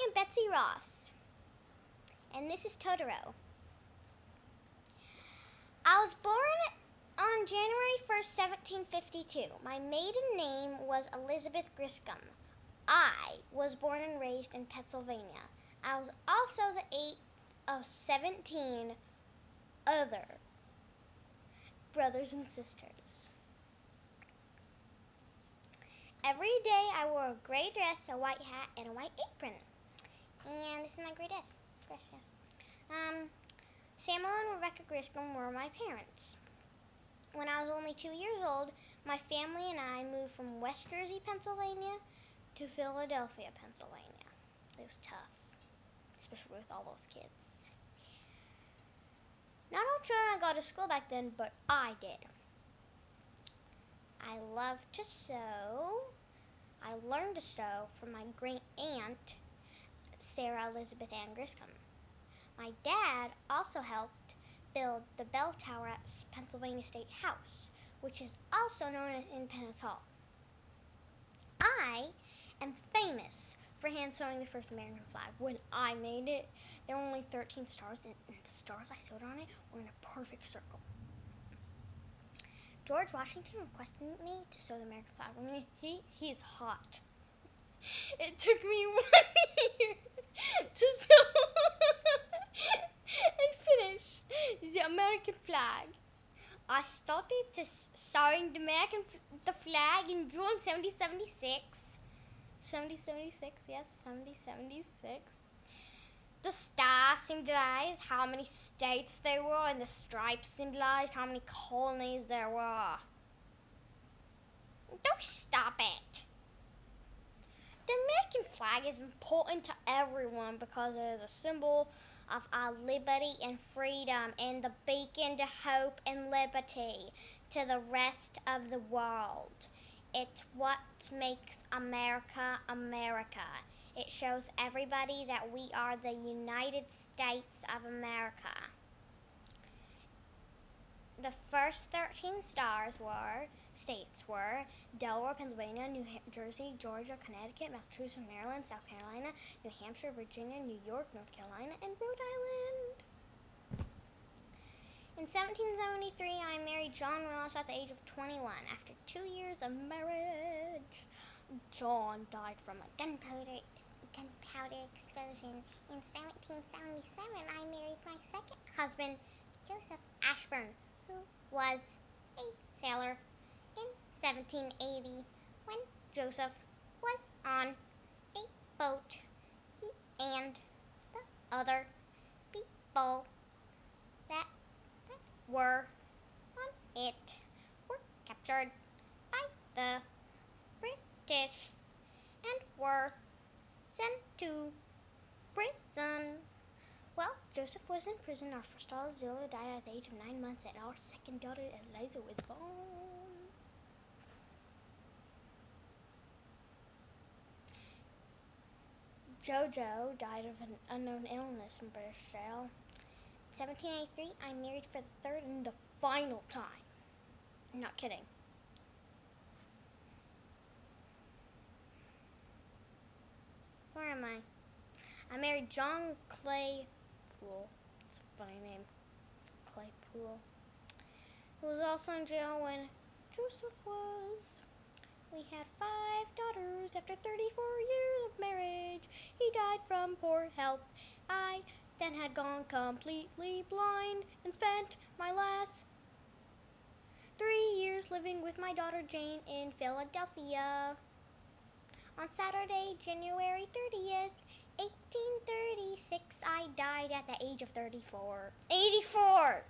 I'm Betsy Ross, and this is Totoro. I was born on January 1st, 1752. My maiden name was Elizabeth Griscom. I was born and raised in Pennsylvania. I was also the 8th of 17 other brothers and sisters. Every day I wore a gray dress, a white hat, and a white apron. And this is my gray dress. Samuel and Rebecca Griscom were my parents. When I was only 2 years old, my family and I moved from West Jersey, Pennsylvania to Philadelphia, Pennsylvania. It was tough, especially with all those kids. Not all children got to school back then, but I did. I loved to sew. I learned to sew from my great aunt, Sarah Elizabeth Ann Griscom. My dad also helped build the bell tower at Pennsylvania State House, which is also known as Independence Hall. I am famous for hand sewing the first American flag. When I made it, there were only 13 stars, and the stars I sewed on it were in a perfect circle. George Washington requested me to sew the American flag. I mean, he's hot. It took me 1 year to sew and finish the American flag. I started sewing the flag in June 1776. 1776, yes, 1776. The star symbolized how many states there were, and the stripes symbolized how many colonies there were. Don't stop it. The American flag is important to everyone because it is a symbol of our liberty and freedom and the beacon to hope and liberty to the rest of the world. It's what makes America, America. It shows everybody that we are the United States of America. The first 13 states were Delaware, Pennsylvania, New Jersey, Georgia, Connecticut, Massachusetts, Maryland, South Carolina, New Hampshire, Virginia, New York, North Carolina, and Rhode Island. In 1773, I married John Ross at the age of 21. After 2 years of marriage, John died from a gunpowder explosion. In 1777, I married my second husband, Joseph Ashburn, who was a sailor. In 1780, when Joseph was on a boat, he and the other people that were on it were captured by the British and were sent to prison. Well, Joseph was in prison. Our first daughter, Zilla, died at the age of 9 months, and our second daughter, Eliza, was born. Jojo died of an unknown illness in British jail. In 1783, I married for the third and the final time. I'm not kidding. Where am I? I married John Claypool. It's a funny name. Claypool. Who was also in jail when Joseph was. We had 5 daughters after 34 years of marriage. He died from poor health. I then had gone completely blind and spent my last 3 years living with my daughter Jane in Philadelphia. On Saturday, January 30th, 1836, I died at the age of 34. 84!